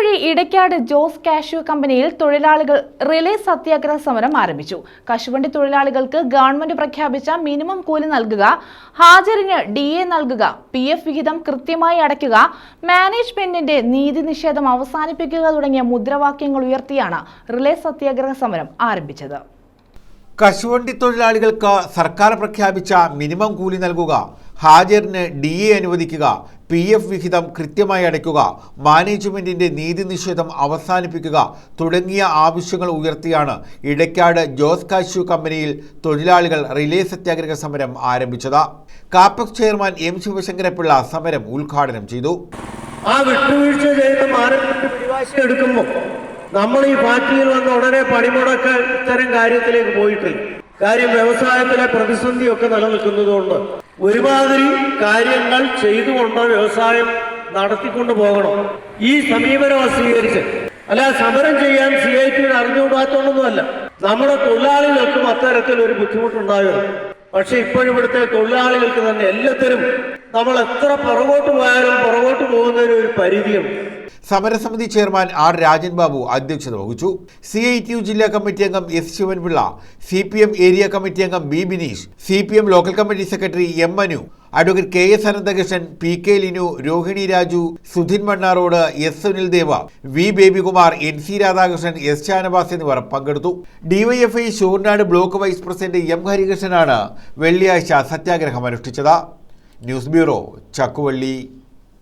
കശുവണ്ടി ഇടയ്ക്കാട് ജോസ് കാഷ്യൂ കമ്പനിയിൽ തൊഴിലാളികൾ റിലേ സത്യാഗ്രഹ സമരം ആരംഭിച്ചു. കശുവണ്ടി തൊഴിലാളികൾക്ക് ഗവൺമെന്റ് പ്രഖ്യാപിച്ച മിനിമം കൂലി നൽകുക, ഹാജരിന് DA നൽകുക, PF വിഹിതം കൃത്യമായി അടയ്ക്കുക, മാനേജ്മെന്റിന്റെ നീതി നിഷേധം അവസാനിപ്പിക്കുക തുടങ്ങിയ മുദ്രാവാക്യങ്ങൾ ഉയർത്തിയാണ് റിലേ സത്യാഗ്രഹ സമരം ആരംഭിച്ചത്. കശുവണ്ടി തൊഴിലാളികൾക്ക് സർക്കാർ പ്രഖ്യാപിച്ച മിനിമം കൂലി നൽകുക, ഹാജരിന് DA അനുവദിക്കുക, PF വിഹിതം കൃത്യമായി അടയ്ക്കുക, മാനേജ്മെന്റിന്റെ നീതി നിഷേധം അവസാനിപ്പിക്കുക തുടങ്ങിയ ആവശ്യങ്ങൾ ഉയർത്തിയാണ് ഇടയ്ക്കാട് ജോസ് കാഷ്യൂ കമ്പനിയിൽ തൊഴിലാളികൾ റിലേ സത്യാഗ്രഹ സമരം ആരംഭിച്ചത്. കാപ്പക്സ് ചെയർമാൻ M ശിവശങ്കരപിള്ള സമരം ഉദ്ഘാടനം ചെയ്തു. ആ വിട്ടുവീഴ്ച ചെയ്ത് മാനേജ്മെന്റ് പിടിവാശി എടുക്കുമ്പോൾ നമ്മൾ ഈ ഫാക്ടറിയിൽ വന്ന ഉടനെ പണിമുടക്കാൻ ഇത്തരം കാര്യത്തിലേക്ക് പോയിട്ടില്ല. കാര്യം വ്യവസായത്തിലെ പ്രതിസന്ധിയൊക്കെ നിലനിൽക്കുന്നതുകൊണ്ട് ഒരുമാതിരി കാര്യങ്ങൾ ചെയ്തുകൊണ്ട് വ്യവസായം നടത്തിക്കൊണ്ടു പോകണം. ഈ സമീപനം സ്വീകരിച്ച് അല്ല സമരം ചെയ്യാൻ CIT അറിഞ്ഞുകൂടാത്തോണ്ടൊന്നുമല്ല. നമ്മുടെ തൊഴിലാളികൾക്കും അത്തരത്തിൽ ഒരു ബുദ്ധിമുട്ടുണ്ടാകുന്നു. പക്ഷെ ഇപ്പോഴിവിടുത്തെ തൊഴിലാളികൾക്ക് തന്നെ എല്ലാത്തിനും നമ്മൾ എത്ര പുറകോട്ട് പോയാലും പുറകോട്ട് പോകുന്നതിന് ഒരു പരിധിയുണ്ട്. സമരസമിതി ചെയർമാൻ R രാജൻ ബാബു അധ്യക്ഷത വഹിച്ചു. CITU ജില്ലാ കമ്മിറ്റി അംഗം S Sivanpillai, CPM area committee അംഗം B Bineesh, CPM local committee secretary M Manu, advocate KS Ananthakrishnan, PK Linu, Rohini Raju, Sudhin Mannarode, S Sunildeva, V Babykumar, NC Radhakrishnan, S Shanavas എന്നിവർ പങ്കെടുത്തു. DYFI Sooranad block vice president M ഹരികൃഷ്ണനാണ് വെള്ളിയാഴ്ച സത്യാഗ്രഹം അനുഷ്ഠിച്ചത്. News bureau, Chakkuvalli.